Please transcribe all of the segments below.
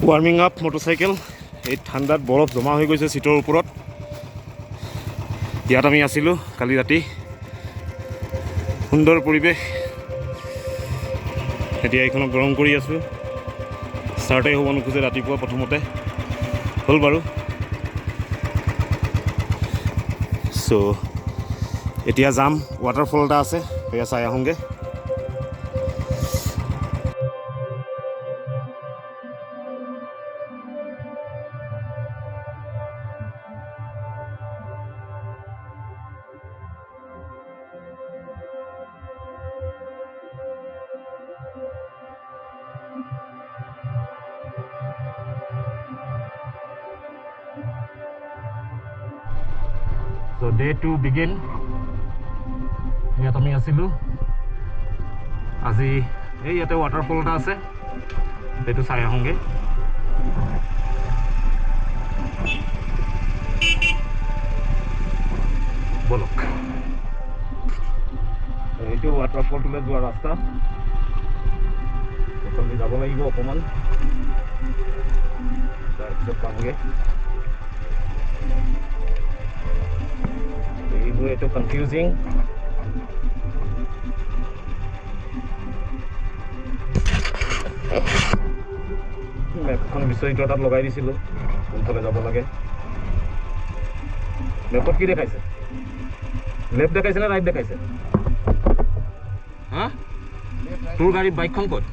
Warming up motorcycle. এই ঠাণ্ডাত বৰফ জমা হৈ গৈছে চিটৰ ওপৰত। ইয়াত আমি আছিলোঁ কালি ৰাতি। সুন্দৰ পৰিৱেশ। এতিয়া এইখনক গৰম কৰি আছোঁ। ষ্টাৰ্টেই হ'ব নোখোজে ৰাতিপুৱা প্ৰথমতে। হ'ল বাৰু। চ' এতিয়া যাম, ৱাটাৰফল এটা আছে, সেয়া চাই আহোঁগৈ। So day 2 begin. ইয়াত আমি আছিলোঁ আজি। এই ইয়াতে ৱাটাৰফল এটা আছে, সেইটো চাই আহোঁগৈ। বলক, এইটো ৱাটাৰফলটোলৈ যোৱা ৰাস্তা। আমি যাব লাগিব অকণমান, তাৰপিছত পামগৈ। এইবোৰ এইটো কনফিউজিং। মেপখন বিচৰিত তাত লগাই দিছিলোঁ, কোনফালে যাব লাগে। মেপত কি দেখাইছে? লেফ্ট দেখাইছে নে ৰাইট দেখাইছে? হা? তোৰ গাড়ী বাইকখন ক'ত?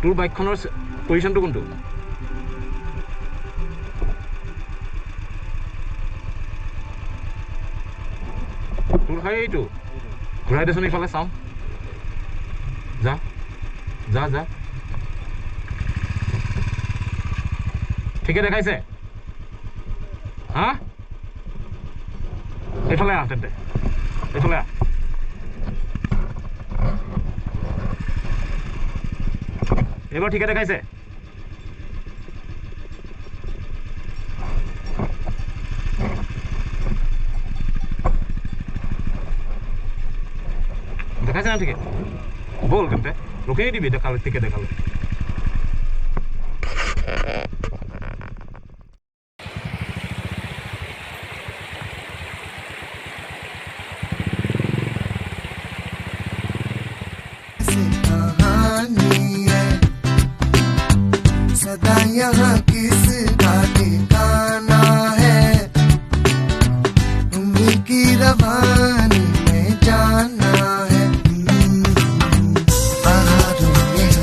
তোৰ বাইকখনৰ পজিশ্যনটো কোনটো? তোৰ খাই এইটো ঘূৰাই দেচোন, ইফালে চাওঁ। যা যা যা, ঠিকে দেখাইছে? হা? এইফালে আহ তেন্তে, এইফালে আহ। এইবাৰ ঠিকে দেখাইছে? দেখাইছে না ঠিকে? বল তেন্তে, ৰখি দিবি দেখালে, ঠিকে দেখালে। सदा यहाँ किसका ठिकाना है, उम्र की रवानी में जाना है। बहारों में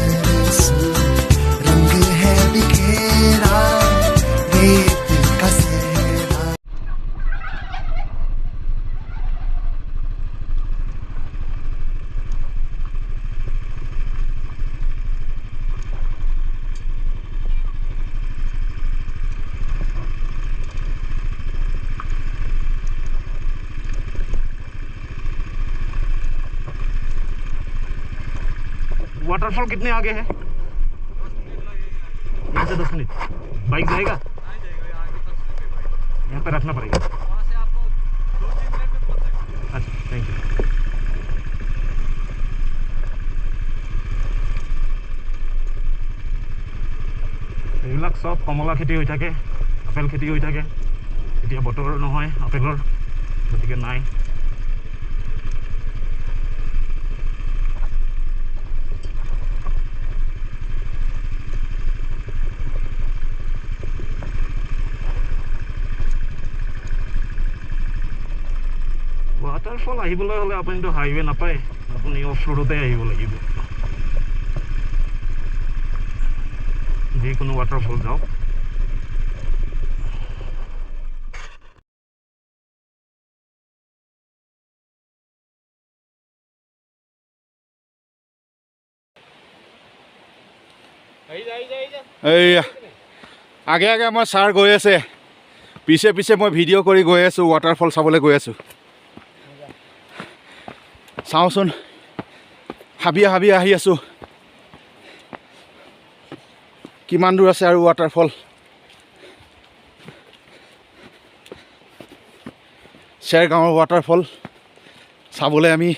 रंग है बिखेरा, रेत का सहरा। वाटरफॉल कितने आगे है? 5 से 10 मिनट। बाइक जाएगा? यहाँ पे रखना पड़ेगा। अच्छा, थैंक यू। এইবিলাক সব কমলা খেতি হৈ থাকে, আপেল খেতি হৈ থাকে। এতিয়া বতৰ নহয় আপেলৰ, গতিকে নাই। ৱাটাৰফল আহিবলৈ হ'লে আপুনিতো হাইৱে নাপায়, আপুনি অফ ৰোডতে আহিব লাগিব। যিকোনো ৱাটাৰফল যাওক। এইয়া আগে আগে আমাৰ ছাৰ গৈ আছে, পিছে পিছে মই ভিডিঅ' কৰি গৈ আছোঁ, ৱাটাৰফল চাবলৈ গৈ আছোঁ। চাওঁচোন, হাবিয়ে হাবিয়ে আহি আছোঁ। কিমান দূৰ আছে আৰু ৱাটাৰফল। চেৰগাঁৱৰ ৱাটাৰফল চাবলৈ আমি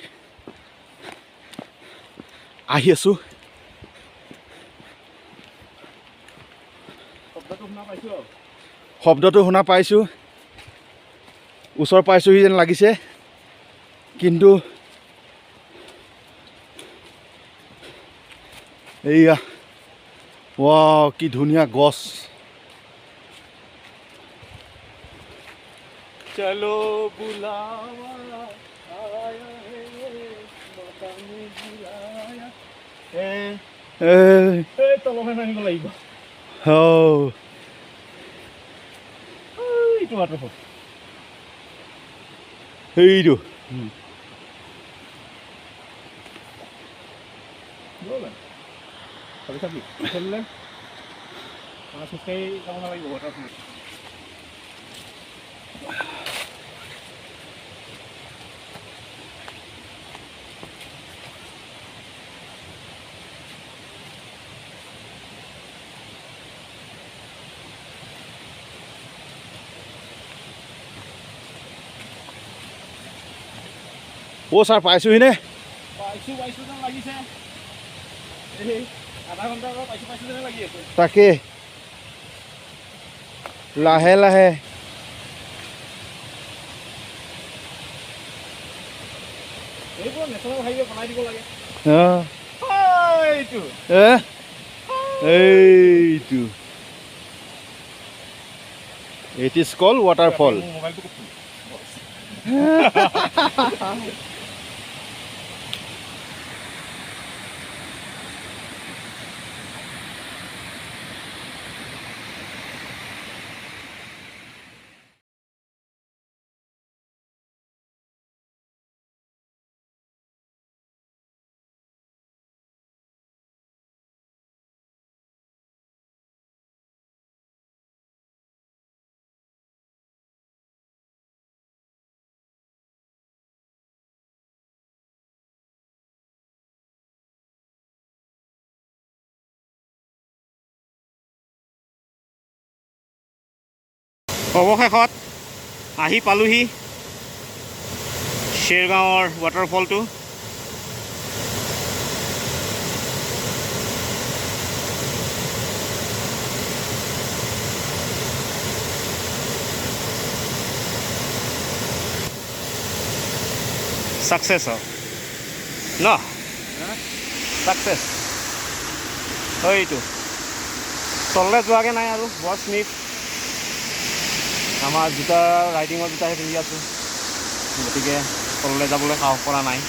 আহি আছোঁ। শব্দটো শুনা পাইছোঁ, ওচৰ পাইছোঁহি যেন লাগিছে, কিন্তু এইয়া ৱাও কি ধুনীয়া গছ। চলো বুলাৱা আয়া হে মাতা নে বুলায়া এই তলহে নামিব লাগিব। এইটো ৱাটাৰফল, সেইটো অ' ছাৰ পাইছোঁহিনে? পাইছোঁ যেন লাগিছে, আধা ঘণ্টা আগত পাইছোঁ যেন লাগি আছে। তাকে লাহে লাহে এইবোৰ নেশ্যনেল হাইৱে বনাই দিব লাগে। এইটো ইট ইজ কল্ড ৱাটাৰফল। অৱশেষত আহি পালোহি শ্বেৰগাঁৱৰ ৱাটাৰফলটো। ছাকচেছ ন, ছাকচেছ এইটো তললৈ যোৱাকৈ নাই আৰু বৰ স্মিথ। আমাৰ জোতা ৰাইডিঙৰ জোতাহে পিন্ধি আছোঁ, গতিকে তললৈ যাবলৈ সাহস কৰা নাই।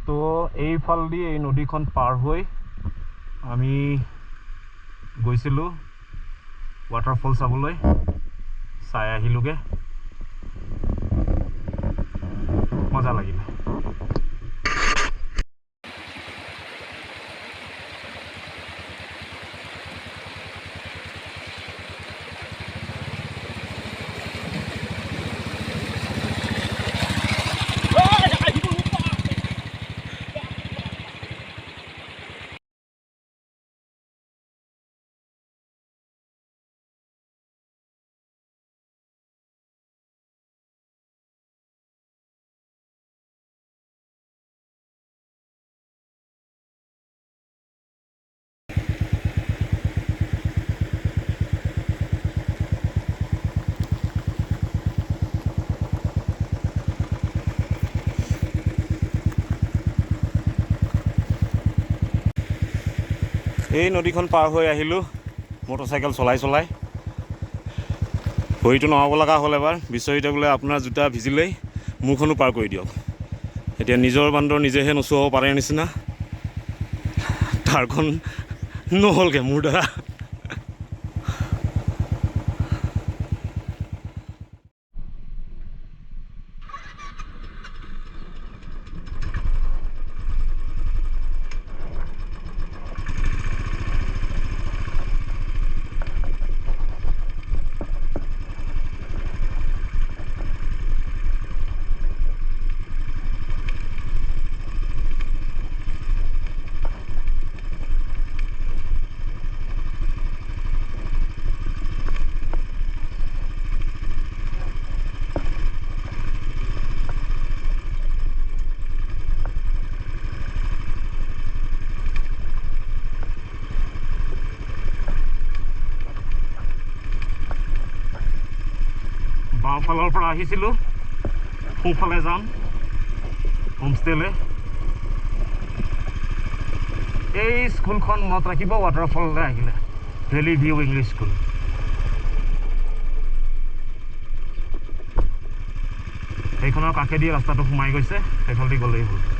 তো এইফালেদি এই নদীখন পাৰ হৈ আমি গৈছিলোঁ ৱাটাৰফল চাবলৈ, চাই আহিলোঁগৈ, মজা লাগিলে। এই নদীখন পাৰ হৈ আহিলোঁ মটৰচাইকেল চলাই ভৰিটো নমাব লগা হ'ল এবাৰ বিশ্বজিতে বোলে আপোনাৰ জোতা ভিজিলেই মূৰখনো পাৰ কৰি দিয়ক এতিয়া নিজৰ বান্দৰ নিজেহে নচুৱাব পাৰে নিচিনা তাৰখন নহ'লগৈ মোৰ দ্বাৰা বাওঁফালৰ পৰা আহিছিলোঁ সোঁফালে যাম হোমষ্টেলৈ এই স্কুলখন মনত ৰাখিব ৱাটাৰফললৈ আহিলে ভেলি ভিউ ইংলিছ স্কুল সেইখনৰ কাষেদি ৰাস্তাটো সোমাই গৈছে সেইফালেদি গ'লেই হ'ল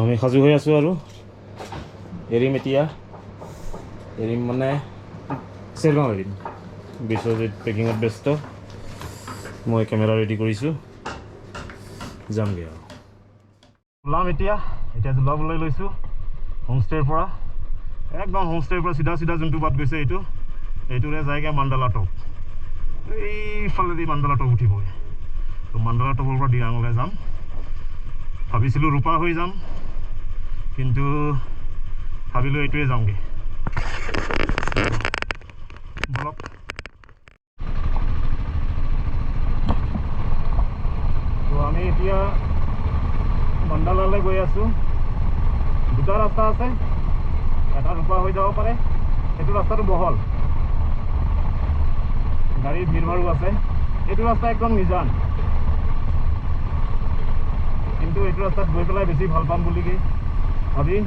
আমি সাজু হৈ আছোঁ আৰু এৰিম এতিয়া এৰিম মানে চেৰগাঁও এৰিম বিশ্বজিৎ পেকিঙত ব্যস্ত মই কেমেৰা ৰেডি কৰিছোঁ যামগৈ আৰু ওলাম এতিয়া জোলাবলৈ লৈছোঁ হোমষ্টেৰ পৰা একদম হোমষ্টেৰ পৰা চিধা যোনটো বাট গৈছে এইটোৰে যায়গৈ মাণ্ডালা টপ এইফালেদি মাণ্ডালা টপ উঠিবগৈ তো মাণ্ডালা টপৰ পৰা দিৰাঙলৈ যাম ভাবিছিলোঁ ৰূপা হৈ যাম কিন্তু ভাবিলোঁ এইটোৱে যামগৈ বলক তো আমি এতিয়া মাণ্ডালালৈ গৈ আছোঁ দুটা ৰাস্তা আছে এটা ৰূপা হৈ যাব পাৰে সেইটো ৰাস্তাটো বহল গাড়ীৰ ভিৰ ভাৰো আছে এইটো ৰাস্তা একদম নিজান কিন্তু এইটো ৰাস্তাত গৈ পেলাই বেছি ভাল পাম বুলি ভাবি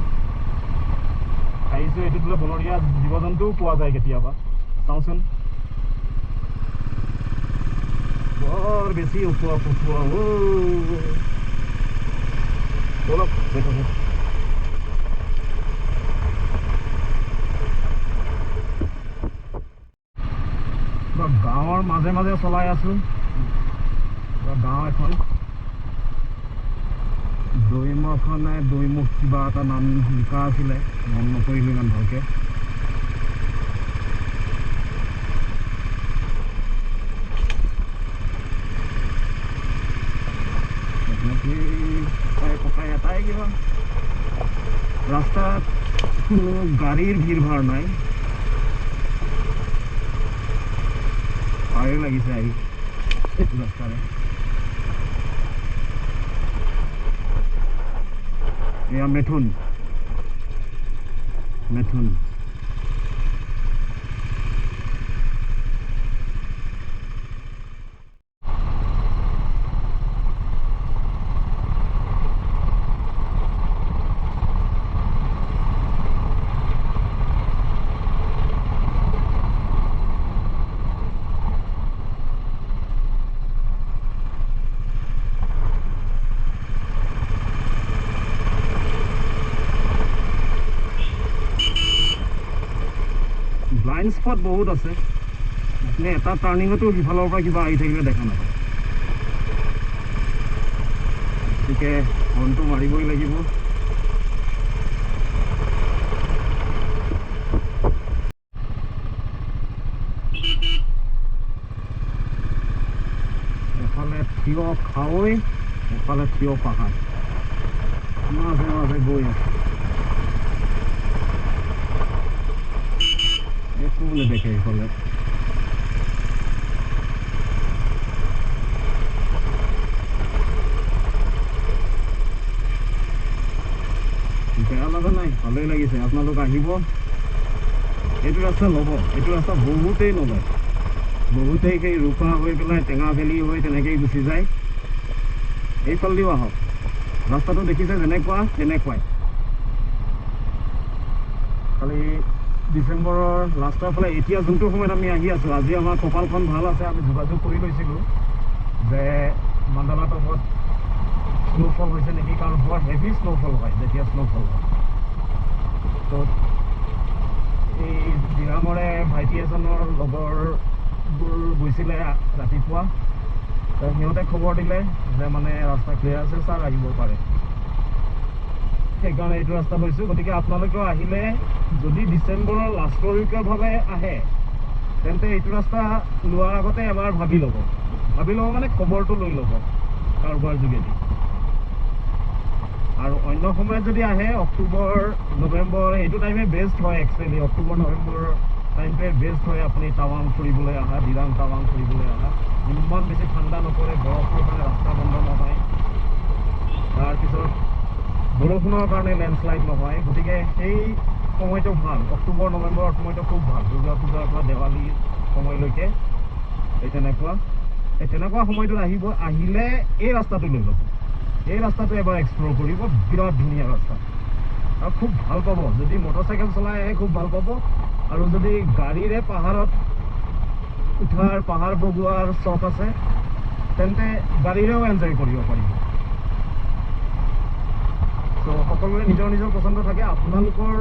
আহিছোঁ এইটোত বোলে বনৰীয়া জীৱ জন্তুও পোৱা যায় কেতিয়াবা চাওঁচোন বৰ বেছি উঠোৱা পুঠোৱা বলক গাঁৱৰ মাজে মাজে চলাই আছোঁ গাঁও এখন দৈমুখ কিবা এটা নাম লিখা আছিলে মন নকৰিলোঁ ইমান ভালকৈ ককাই এটাই কিবা ৰাস্তাত কোনো গাড়ীৰ ভিৰ ভাৰ নাই ভালে লাগিছে আহি এইটো ৰাস্তাৰে এয়া মেথুন ব্লাইণ্ড স্পট বহুত আছে আপুনি এটা টাৰ্ণিঙতো সিফালৰ পৰা কিবা আহি থাকিলে দেখা নাপায় গতিকে হৰ্ণটো মাৰিবই লাগিব এফালে থিয় খাৱৈ এফালে থিয় পাহাৰ মাজে মাজে গৈ আছে একো নেদেখে এইফালে বেয়া লগা নাই ভালেই লাগিছে আপোনালোক আহিব এইটো ৰাস্তা ল'ব এইটো ৰাস্তা বহুতেই নলয় বহুতেই সেই ৰোকা হৈ পেলাই টেঙা ভেলি হৈ তেনেকেই গুচি যায় এইফালেদিও আহক ৰাস্তাটো দেখিছে যেনেকুৱা তেনেকুৱাই খালি ডিচেম্বৰৰ লাষ্টৰ ফালে এতিয়া যোনটো সময়ত আমি আহি আছোঁ আজি আমাৰ কপালখন ভাল আছে আমি যোগাযোগ কৰি লৈছিলোঁ যে মাণ্ডালা টপত স্নোফল হৈছে নেকি কাৰণ বৰ হেভি স্নোফল হয় যেতিয়া স্নোফল হয় তো এই দিৰাঙৰে ভাইটি এজনৰ লগৰবোৰ গৈছিলে ৰাতিপুৱা তো সিহঁতে খবৰ দিলে যে মানে ৰাস্তা ক্লিয়াৰ আছে ছাৰ আহিব পাৰে সেইকাৰণে এইটো ৰাস্তা লৈছোঁ গতিকে আপোনালোকেও আহিলে যদি ডিচেম্বৰৰ লাষ্টৰ উইকৰভাৱে আহে তেন্তে এইটো ৰাস্তা লোৱাৰ আগতে এবাৰ ভাবি ল'ব মানে খবৰটো লৈ ল'ব কাৰোবাৰ যোগেদি আৰু অন্য সময়ত যদি আহে অক্টোবৰ নৱেম্বৰ এইটো টাইমে বেষ্ট হয় একচুৱেলি অক্টোবৰ নৱেম্বৰ টাইমটোৱে বেষ্ট হয় আপুনি টাৱাং ফুৰিবলৈ অহা দিৰাং টাৱাং ফুৰিবলৈ অহা ইমান বেছি ঠাণ্ডা নপৰে বৰফৰ কাৰণে ৰাস্তা বন্ধ নহয় তাৰপিছত বৰষুণৰ কাৰণে লেণ্ডশ্লাইড নহয় গতিকে সেই সময়টো ভাল অক্টোবৰ নৱেম্বৰৰ সময়টো খুব ভাল দুৰ্গা পূজাৰ পৰা দেৱালীৰ সময়লৈকে এই তেনেকুৱা সময়টোত আহিলে এই ৰাস্তাটো লৈ ল'ব এই ৰাস্তাটো এবাৰ এক্সপ্ল'ৰ কৰিব বিৰাট ধুনীয়া ৰাস্তা আৰু খুব ভাল পাব যদি মটৰচাইকেল চলাই আহে খুব ভাল পাব আৰু যদি গাড়ীৰে পাহাৰত উঠাৰ পাহাৰ বগোৱাৰ চখ আছে তেন্তে গাড়ীৰেও এনজয় কৰিব পাৰিব ত' সকলোৰে নিজৰ নিজৰ পচন্দ থাকে আপোনালোকৰ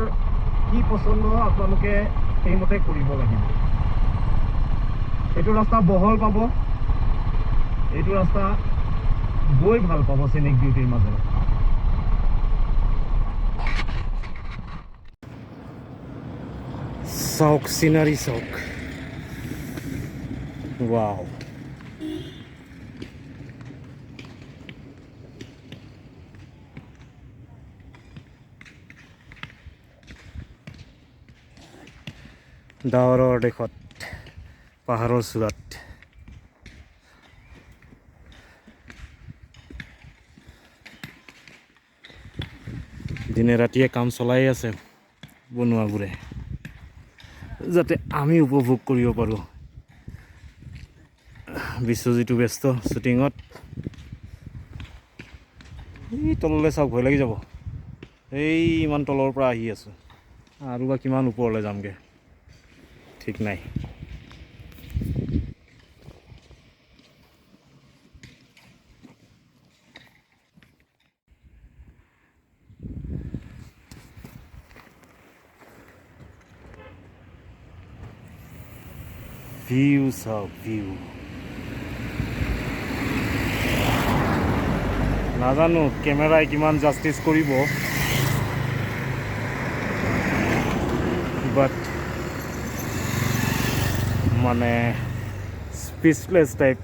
কি পচন্দ আপোনালোকে সেইমতে কৰিব লাগিব এইটো ৰাস্তা বহল পাব এইটো ৰাস্তা গৈ ভাল পাব চিনিক বিউটিৰ মাজেৰে চাওক চিনাৰী চাওক ৱাও ডাৱৰৰ দেশত পাহাৰৰ চূড়াত দিনে ৰাতিয়ে কাম চলাই আছে বনোৱাবোৰে যাতে আমি উপভোগ কৰিব পাৰোঁ বিশ্বজিতো ব্যস্ত শ্বুটিঙত এই তললৈ চাওক ভয় লাগি যাব এই ইমান তলৰ পৰা আহি আছোঁ আৰু বা কিমান ওপৰলৈ যামগৈ ঠিক নাই ভিউ চাওক ভিউ নাজানো কেমেৰাই কিমান জাষ্টিছ কৰিব বাট মানে স্পীচলেছ টাইপ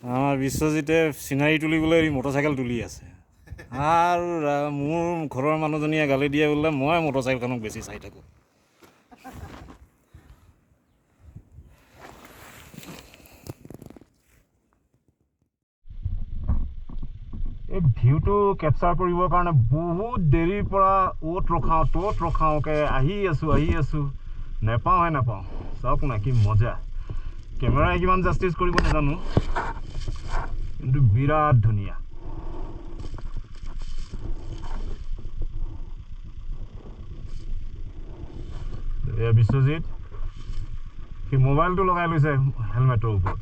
আমাৰ বিশ্বজিতে চিনাৰী তুলিবলৈ মটৰচাইকেল তুলি আছে আৰু মোৰ ঘৰৰ মানুহজনীয়ে গালি দিয়ে বোলে মই মটৰচাইকেলখনক বেছি চাই থাকোঁ এই ভিউটো কেপচাৰ কৰিবৰ কাৰণে বহুত দেৰিৰ পৰা অ'ত ৰখাওঁ ত'ত ৰখাওঁকৈ আহি আছোঁ নেপাওঁ চাওক না কি মজা কেমেৰাই কিমান জাষ্টিছ কৰিব নাজানো, কিন্তু বিৰাট ধুনীয়া। এয়া বিশ্বজিৎ, সি মোবাইলটো লগাই লৈছে হেলমেটৰ ওপৰত।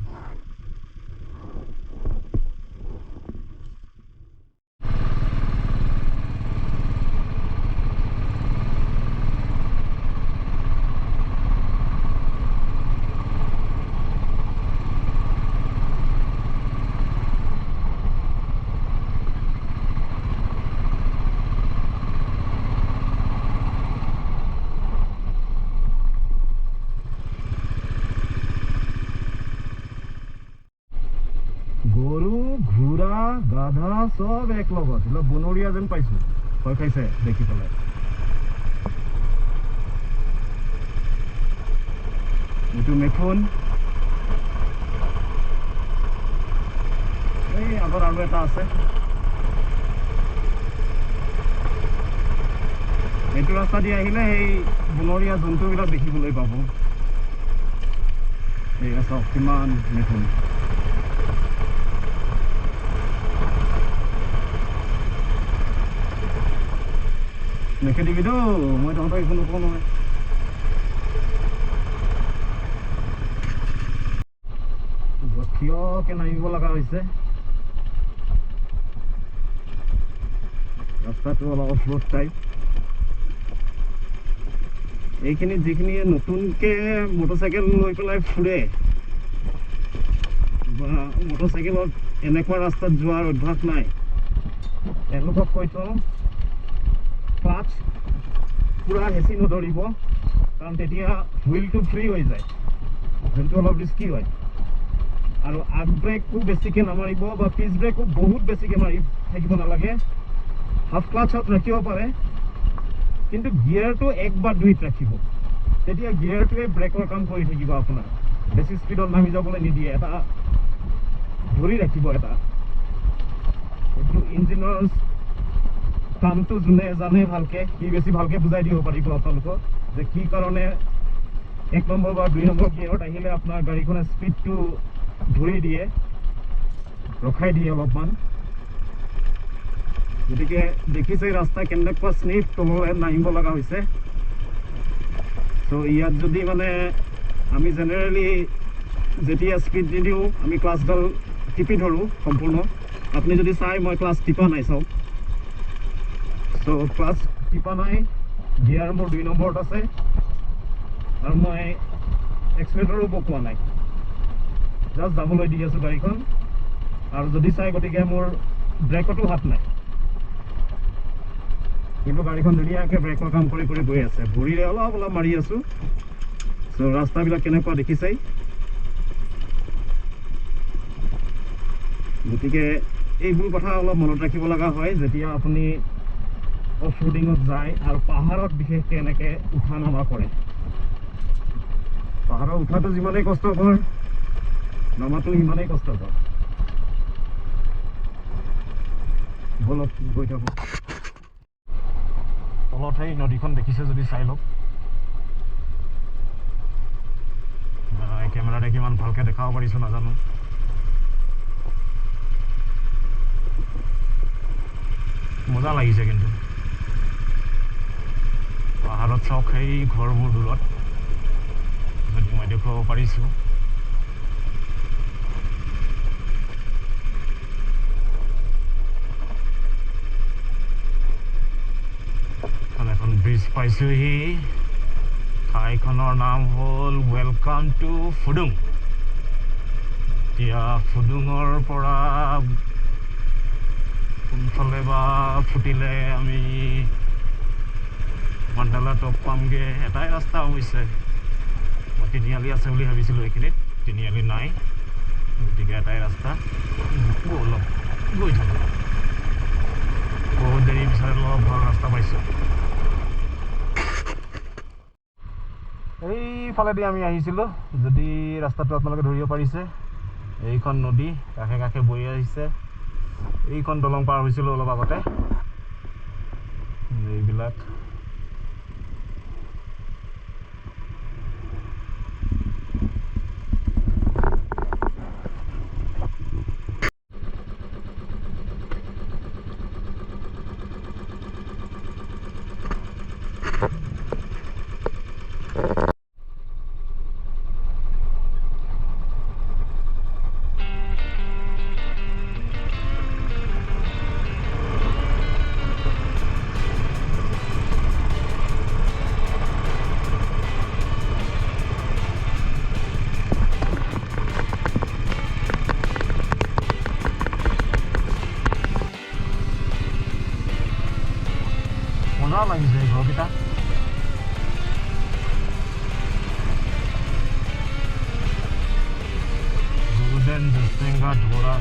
গৰু, ঘোঁৰা, গাধা চব এক লগত, এইবিলাক বনৰীয়া যেন পাইছোঁ। ভয় খাইছে দেখি পেলাই। এইটো মেথুন, এই আগত আৰু এটা আছে। এইটো ৰাস্তা দি আহিলে সেই বনৰীয়া জন্তুবিলাক দেখিবলৈ পাব। এয়া চাওক কিমান মেথুন। নেখেদিবিতো, মই তহঁতক একো নকওঁ নহয়। থিয়কে নামিব লগা হৈছে, ৰাস্তাটো অলপ অফ ৰোড টাইপ। এইখিনি যিখিনি নতুনকৈ মটৰচাইকেল লৈ পেলাই ফুৰে বা মটৰচাইকেলত এনেকুৱা ৰাস্তাত যোৱাৰ অভ্যাস নাই, তেওঁলোকক কৈ থওঁ ক্লাচ পুৰা হেঁচি নধৰিব, কাৰণ তেতিয়া হুইলটো ফ্ৰী হৈ যায়, যোনটো অলপ ৰিস্কি হয়। আৰু আগ ব্ৰেকো বেছিকৈ নামাৰিব বা পিছ ব্ৰেকো বহুত বেছিকৈ মাৰি থাকিব নালাগে। হাফ ক্লাছত ৰাখিব পাৰে, কিন্তু গিয়াৰটো 1 বা 2ত ৰাখিব, তেতিয়া গিয়াৰটোৱে ব্ৰেকৰ কাম কৰি থাকিব। আপোনাৰ বেছি স্পীডত নামি যাবলৈ নিদিয়ে, এটা ধৰি ৰাখিব। এটা এইটো ইঞ্জিনৰ কামটো যোনে জানে ভালকৈ, সি বেছি ভালকৈ বুজাই দিব পাৰিব আপোনালোকক যে কি কাৰণে 1 নম্বৰ বা 2 নম্বৰ গিয়াৰত আহিলে আপোনাৰ গাড়ীখনে স্পীডটো ধৰি দিয়ে, ৰখাই দিয়ে অলপমান। গতিকে দেখিছে ৰাস্তা কেনেকুৱা স্নিপ তললৈ নামিব লগা হৈছে। চ' ইয়াত যদি মানে আমি জেনেৰেলি যেতিয়া স্পীড নিদিওঁ, আমি ক্লাছডাল টিপি ধৰোঁ সম্পূৰ্ণ। আপুনি যদি চাই, মই ক্লাছ টিপা নাই, চাওক। চ' ক্লাছ টিপা নাই, গিয়াৰ মোৰ 2 নম্বৰত আছে, আৰু মই এক্সিলেটৰো পকোৱা নাই, জাষ্ট যাবলৈ দি আছোঁ গাড়ীখন। আৰু যদি চাই, গতিকে মোৰ ব্ৰেকতো হাত নাই, কিন্তু গাড়ীখন ধুনীয়াকৈ ব্ৰেকৰ কাম কৰি কৰি গৈ আছে। ভৰিৰে অলপ অলপ মাৰি আছোঁ। চ' ৰাস্তাবিলাক কেনেকুৱা দেখিছেই। গতিকে এইবোৰ কথা অলপ মনত ৰাখিব লগা হয় যেতিয়া আপুনি অফ ৰোডিঙত যায়, আৰু পাহাৰত বিশেষকৈ এনেকৈ উঠা নমা কৰে। পাহাৰত উঠাটো যিমানেই কষ্টকৰ, নামাটো সিমানেই কষ্টকৰ। বলক গৈ থাকোঁ। তলত সেই নদীখন দেখিছে যদি চাই লওক। কেমেৰাতে কিমান ভালকৈ দেখাব পাৰিছোঁ নাজানো। মজা লাগিছে কিন্তু পাহাৰত। চাওক সেই ঘৰবোৰ দূৰত, যদি মই দেখুৱাব পাৰিছোঁ। এখন ব্ৰিজ পাইছোঁহি। ঠাইখনৰ নাম হ'ল ৱেলকাম টু ফুডুং। এতিয়া ফুডুঙৰ পৰা কোনফালে বা ফুটিলে আমি মাণ্ডালা টপ পামগৈ। এটাই ৰাস্তা অৱশ্যে, মই তিনিআলি আছে বুলি ভাবিছিলোঁ, এইখিনিত তিনিআলি নাই, গতিকে এটাই ৰাস্তা। অলপ গৈ থাকোঁ, বহুত দেৰি পিছত অলপ ভাল ৰাস্তা পাইছোঁ। এইফালেদি আমি আহিছিলোঁ, যদি ৰাস্তাটো আপোনালোকে ধৰিব পাৰিছে। এইখন নদী কাষে কাষে বৈ আহিছে। এইখন দলং পাৰ হৈছিলোঁ অলপ আগতে। এইবিলাক মজা লাগিছে এই ঘৰকেইটা গোল্ডেন জেষ্টেঙ্গা ধৰা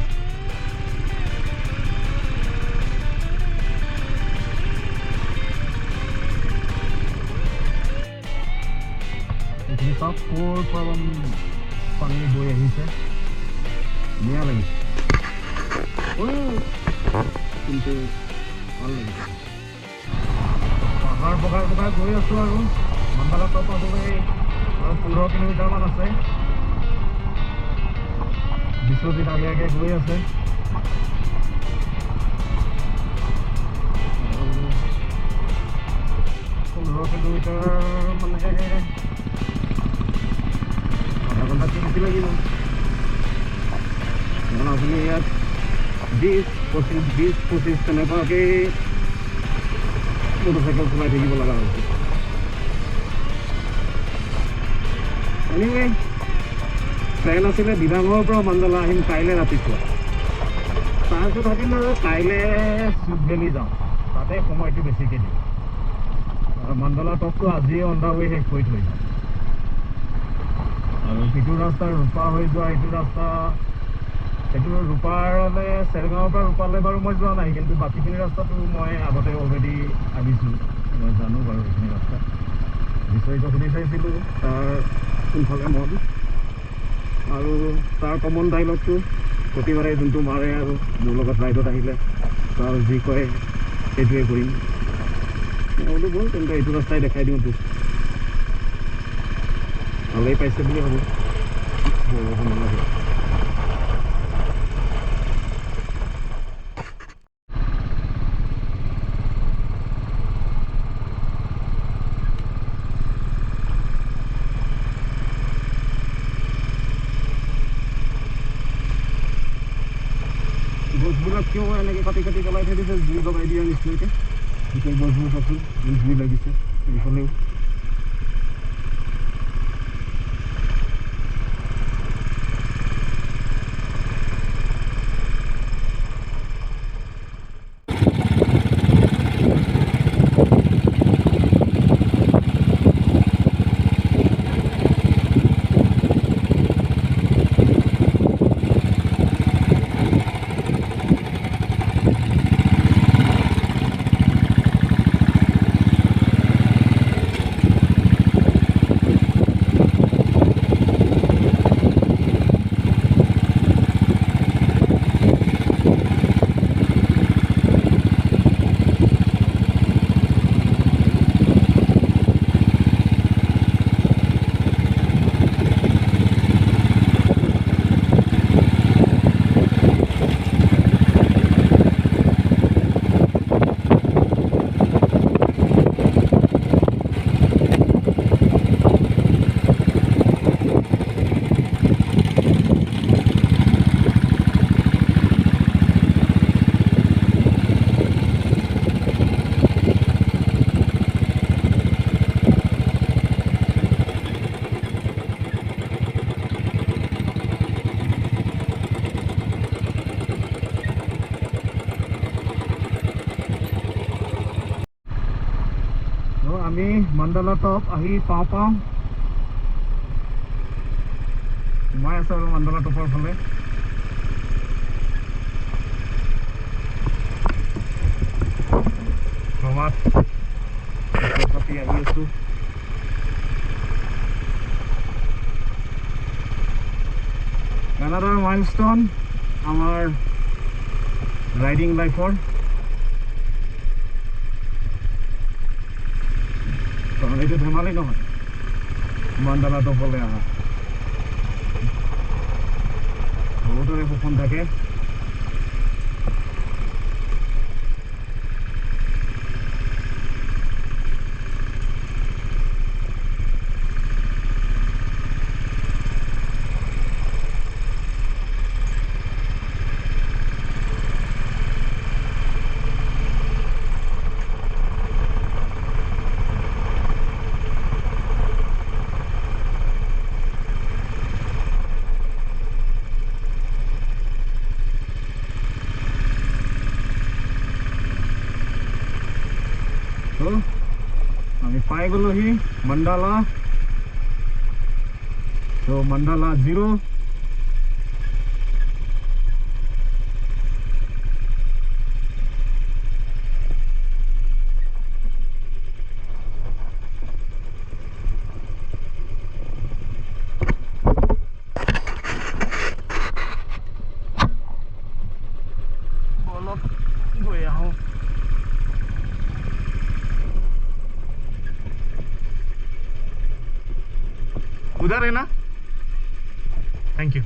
এইখিনি চব ক'ৰ পৰা পানী বৈ আহিছে ধুনীয়া লাগিছে কিন্তু ভাল লাগিছে পাহাৰ বগাই বগাই গৈ আছোঁ আৰু মান্দালা টপ পাবলৈ আৰু 15 কিলোমিটাৰমান আছে বিশ্বজিৎ আগে আগে গৈ আছে 15 কিলোমিটাৰ মানে আধা ঘণ্টা বেছি লাগিব কাৰণ আপুনি ইয়াত 20-25 তেনেকুৱাকৈ মটৰচাইকেল চলাই থাকিব লগা হৈছে এনিৱে প্লেন আছিলে দিৰাঙৰ পৰা মান্দালা আহিম কাইলৈ ৰাতিপুৱা তাৰপিছত ভাবিম আৰু কাইলৈ চুট ভেলি যাওঁ তাতে সময়টো বেছিকৈ দিম আৰু মান্দালা টপটো আজিয়ে অন দা ৱে শেষ কৰি থৈ যাম আৰু সিটো ৰাস্তা ৰূপা হৈ যোৱা এইটো ৰাস্তা সেইটো ৰূপাৰলৈ চেৰগাঁৱৰ পৰা ৰূপালৈ বাৰু মই যোৱা নাই কিন্তু বাকীখিনি ৰাস্তাটো মই আগতে অলৰেডি আহিছোঁ মই জানো বাৰু সেইখিনি ৰাস্তা বিশ্বজিতক সুধি চাইছিলোঁ তাৰ কোনফালে মন আৰু তাৰ কমন ডাইলগটো প্ৰতিবাৰে যোনটো মাৰে আৰু মোৰ লগত ৰাইডত আহিলে তাৰ যি কয় সেইটোৱে কৰিম মই বোলো ব'ল তেন্তে এইটো ৰাস্তাই দেখাই দিওঁ তোক ভালেই পাইছে বুলি ভাবোঁ নালাগে গছবিলাক কিয় এনেকৈ কাটি কাটি পেলাই থৈ দিছে জুই লগাই দিয়া নিচিনাকৈ গোটেই গছবোৰ চাচোন জুই লাগিছে এইফালেও আমি মান্দালা টপ আহি পাওঁ সোমাই আছোঁ আৰু মান্দালা টপৰ ফালে প্ৰমাত পাতি আহি আছোঁ কানাডাৰ মাইলষ্টন আমাৰ ৰাইডিং লাইফৰ কাৰণ এইটো ধেমালি নহয় মান্দালা টপলৈ অহা বহুতৰে সপোন থাকে আমি পাই গ'লোহি মণ্ডালা তো মণ্ডালা 0 বলক গৈ আহোঁ उधर है ना थैंक यू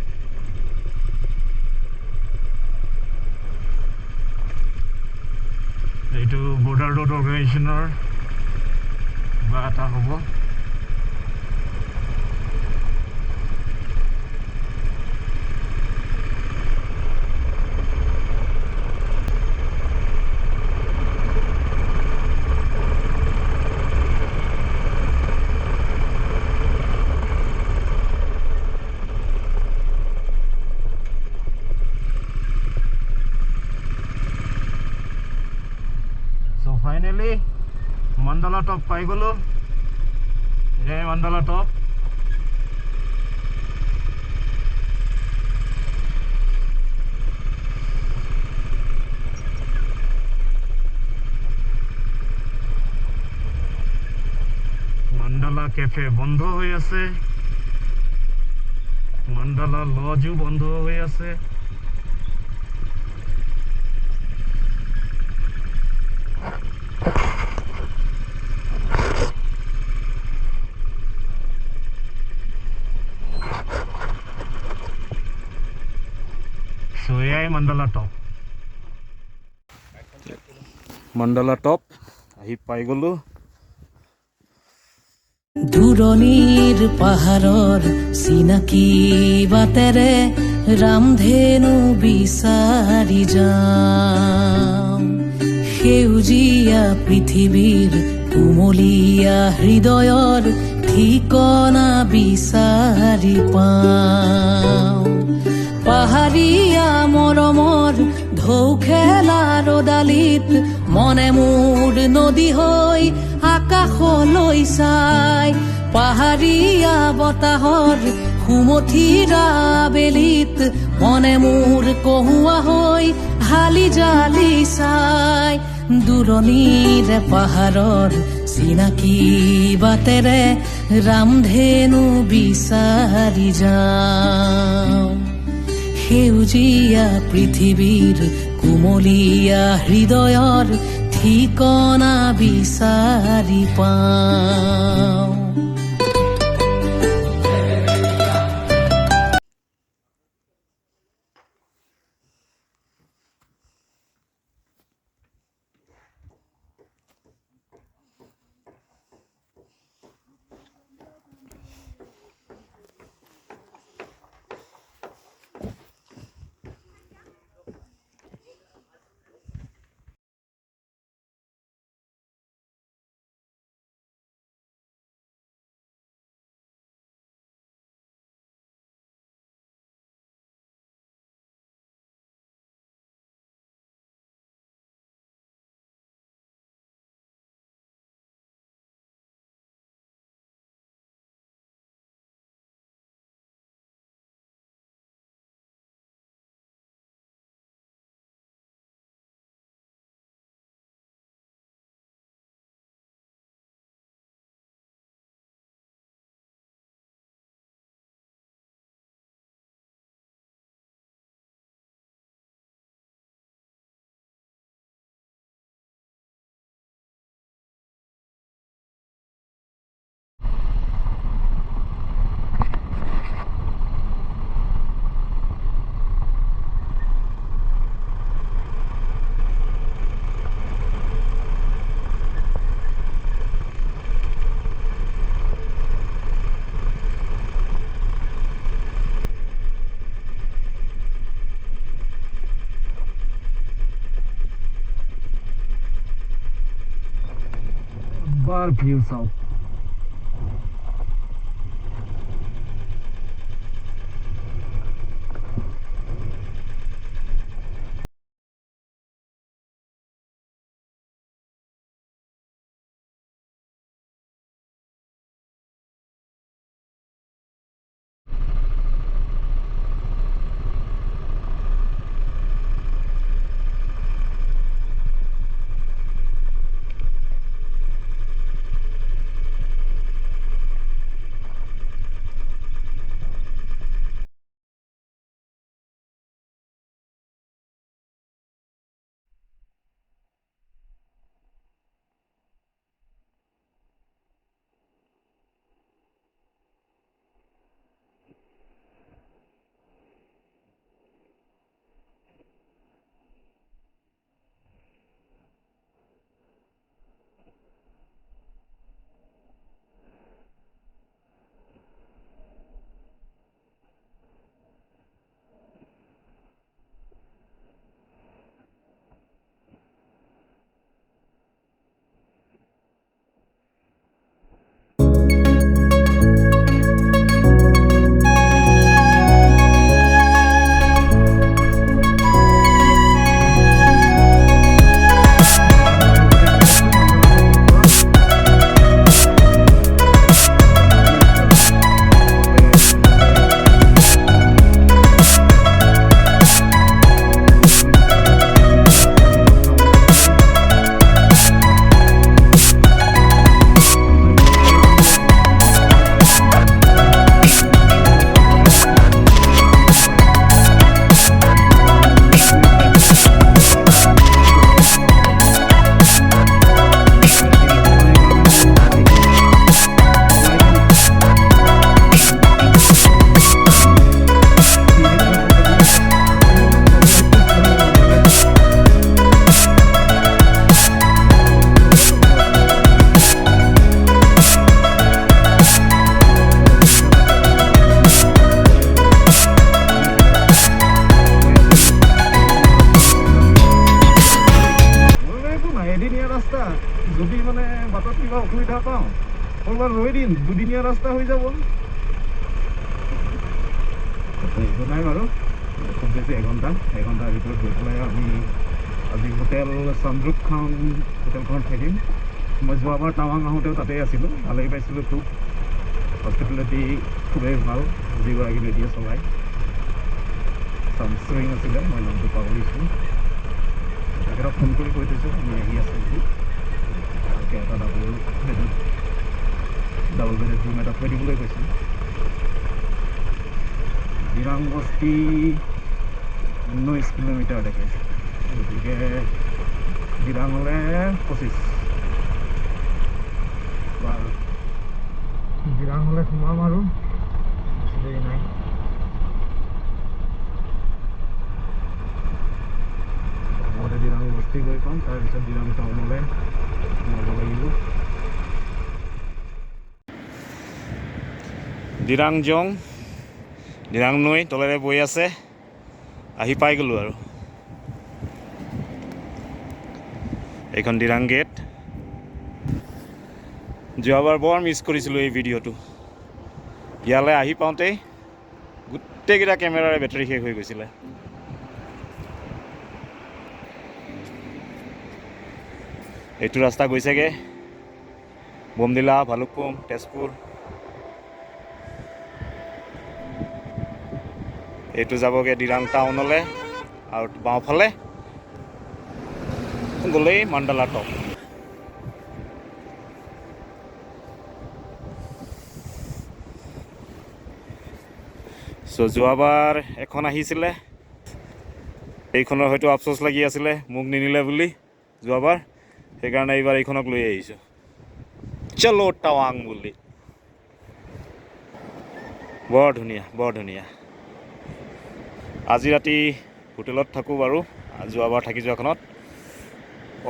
এইটো বৰ্ডাৰ ৰোড অৰ্গেনাইজেশ্যনৰ কিবা এটা হ'ব फाइनली मंडला टॉप पाई गलो ये मंडला टॉप मंडला कैफे बंद हो आछे मंडला लजो बंद हो आछे मंडला टॉप আহি পাই গলো দূৰণিৰ পাহাৰৰ চিনাকি বাটেৰে ৰামধেনু বিচাৰি যাওঁ সেউজীয়া পৃথিৱীৰ কুমলীয়া হৃদয়ৰ ঠিকনা বিচাৰি পাওঁ পাহাৰীয়া মৰমৰ ঢৌ খেলা ৰদালিত মনে মোৰ নদী হৈ আকাশলৈ চাই পাহাৰীয়া বতাহৰ সুমথিৰা বেলিত মনে মোৰ কহুৱা হৈ হালি জালি চাই দূৰণিৰে পাহাৰৰ চিনাকি বাটেৰে ৰামধেনু বিচাৰি যাওঁ সেউজীয়া পৃথিৱীৰ কুমলীয়া হৃদয়ৰ ঠিকনা বিচাৰি পাওঁ बार व्यू साउथ একবাৰ ৰয়ে দিন, দুদিনীয়া ৰাস্তা হয়ে যাব। নাই বাৰু, খুব বেছি এঘণ্টাৰ ভিতৰত গৈ পেলাই আমি আজি হোটেল চন্দ্ৰুপ খান হোটেলখনত থাকিম। মই যোৱাবাৰ টাৱাং আহোঁতেও তাতেই আছিলোঁ, ভালেই পাইছিলোঁ খুব। হস্পিটেলিটি খুবেই ভাল, যিগৰাকী ৰেডিঅ' চলায়। চামচুৰিং আছিলে, মই নামটো পাহৰিছোঁ। তেখেতক ফোন কৰি কৈ থৈছোঁ আমি আহি আছোঁ বুলি। ভালকৈ এটা ডাবল বেডেড ৰুম এটা থৈ দিবলৈ কৈছোঁ। দিৰাং বস্তি 19 কিলোমিটাৰ দেখাইছে, গতিকে দিৰাঙলৈ 25। বাৰু দিৰাঙলৈ সোমাম আৰু বেছি দেৰি নাই। প্ৰথমতে দিৰাং বস্তি গৈ পাম, তাৰপিছত দিৰাং টাউনলৈ সোমাব লাগিব। দিৰাং জং, দিৰাং নৈ তলেৰে বৈ আছে, আহি পাই গ'লোঁ আৰু। এইখন দিৰাং গেট। যোৱাবাৰ বৰ মিছ কৰিছিলোঁ এই ভিডিঅ'টো। ইয়ালৈ আহি পাওঁতেই গোটেইকেইটা কেমেৰাৰে বেটাৰী শেষ হৈ গৈছিলে। এইটো ৰাস্তা গৈছেগৈ বমদিলা, ভালুকপুং, তেজপুৰ। এইটো যাবগৈ দিৰাং টাউনলৈ, আৰু বাওঁফালে গ'লেই মাণ্ডালা টপ। চ' যোৱাবাৰ এখন আহিছিলে, এইখনৰ হয়তো আফচোচ লাগি আছিলে মোক নিনিলে বুলি যোৱাবাৰ, সেইকাৰণে এইবাৰ এইখনক লৈ আহিছোঁ, চলো টাৱাং বুলি। বৰ ধুনীয়া, বৰ ধুনীয়া। আজি ৰাতি হোটেলত থাকোঁ বাৰু, যোৱাবাৰ থাকি যোৱাখনত।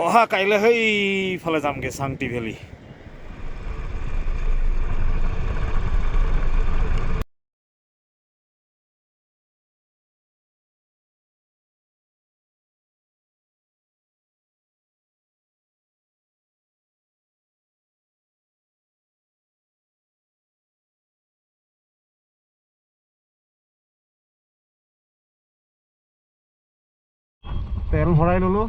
অহা কাইলৈ সেইফালে যামগৈ, চাংটি ভেলী। তেল ভৰাই ল'লোঁ,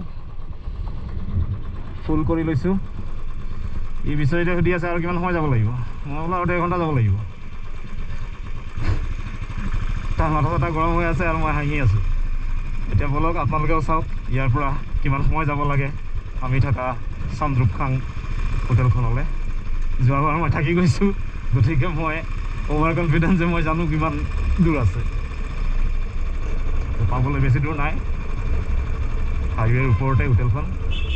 ফুল কৰি লৈছোঁ। ই বিচাৰিতে সুধি আছে আৰু কিমান সময় যাব লাগিব। মই বোলো আৰু 1.5 ঘণ্টা যাব লাগিব। তাৰ মাথা চাথা গৰম হৈ আছে আৰু মই হাঁহি আছোঁ। এতিয়া বলক আপোনালোকেও চাওক ইয়াৰ পৰা কিমান সময় যাব লাগে আমি থকা চন্দ্ৰুপ খান হোটেলখনলৈ। যোৱাবাৰ মই থাকি গৈছোঁ, গতিকে মই অভাৰ কনফিডেঞ্চ যে মই জানো কিমান দূৰ আছে। পাবলৈ বেছি দূৰ নাই, হাইৱেৰ ওপৰতে হোটেলখন,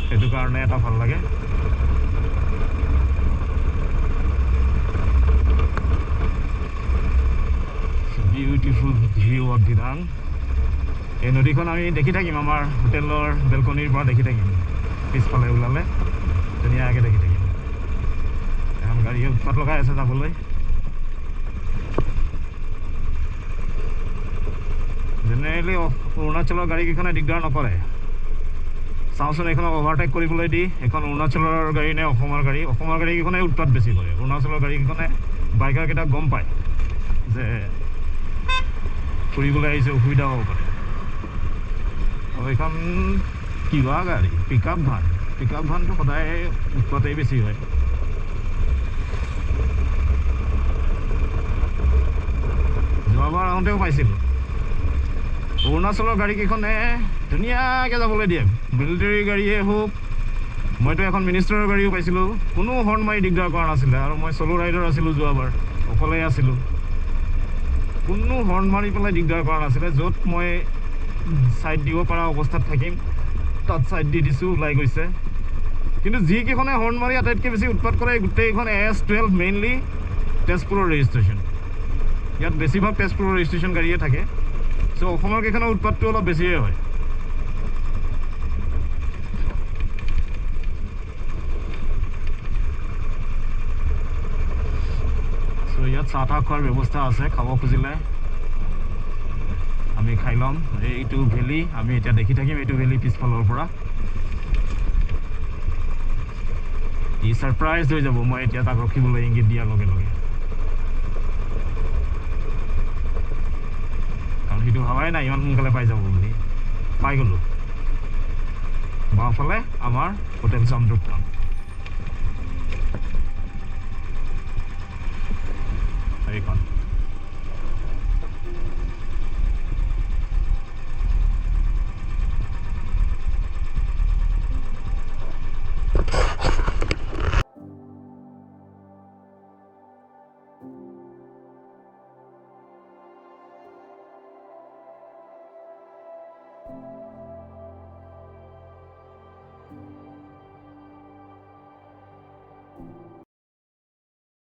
সেইটো কাৰণে এটা ভাল লাগে। Beautiful view of Dirang. এই নদীখন আমি দেখি থাকিম, আমাৰ হোটেলৰ বেলকনিৰ পৰা দেখি থাকিম। পিছফালে ওলালে ধুনীয়াকৈ দেখি থাকিম। এখন গাড়ীয়ে উৎপাত লগাই আছে যাবলৈ। জেনেৰেলি অৰুণাচলৰ গাড়ীকেইখনে দিগদাৰ নকৰে। চাওঁচোন এইখনক অভাৰটেক কৰিবলৈ দি, এইখন অৰুণাচলৰ গাড়ী নে অসমৰ গাড়ী? অসমৰ গাড়ীকেইখনে উৎপাত বেছি কৰে। অৰুণাচলৰ গাড়ীকেইখনে বাইকাৰকেইটাক গম পায় যে ফুৰিবলৈ আহিছে, অসুবিধা হ'ব পাৰে। আৰু এইখন কিবা গাড়ী, পিক আপ ভান। পিক আপ ভানটো সদায় উৎপাতেই বেছি হয়। যোৱাবাৰ আহোঁতেও পাইছিলোঁ অৰুণাচলৰ গাড়ীকেইখনে ধুনীয়াকৈ যাবলৈ দিয়ে। মিলিটাৰী গাড়ীয়ে হওক, মইতো এখন মিনিষ্টাৰৰ গাড়ীও পাইছিলোঁ, কোনো হৰ্ণ মাৰি দিগদাৰ কৰা নাছিলে। আৰু মই চ'ল' ৰাইডাৰ আছিলোঁ যোৱাবাৰ, অকলেই আছিলোঁ, কোনো হৰ্ণ মাৰি পেলাই দিগদাৰ কৰা নাছিলে। য'ত মই ছাইড দিব পৰা অৱস্থাত থাকিম তাত ছাইড দি দিছোঁ, ওলাই গৈছে। কিন্তু যিকেইখনে হৰ্ণ মাৰি আটাইতকৈ বেছি উৎপাত কৰে গোটেইখন AS12, মেইনলি তেজপুৰৰ ৰেজিষ্ট্ৰেশ্যন। ইয়াত বেছিভাগ তেজপুৰৰ ৰেজিষ্ট্ৰেশ্যন গাড়ীয়ে থাকে। চ' অসমৰ কেইখনৰ উৎপাতটো অলপ বেছিয়ে হয়। চ' ইয়াত চাহ তাহ খোৱাৰ ব্যৱস্থা আছে, খাব খুজিলে আমি খাই ল'ম। এইটো ভেলী আমি এতিয়া দেখি থাকিম, এইটো ভেলী পিছফালৰ পৰা। ই ছাৰপ্ৰাইজ হৈ যাব মই এতিয়া তাক ৰখিবলৈ ইংগিত দিয়াৰ লগে লগে কাৰণ সেইটো ভাবাই নাই ইমান সোনকালে পাই যাব বুলি পাই গ'লোঁ বাওঁফালে আমাৰ হোটেল চন্দ্ৰপুৰম এইখন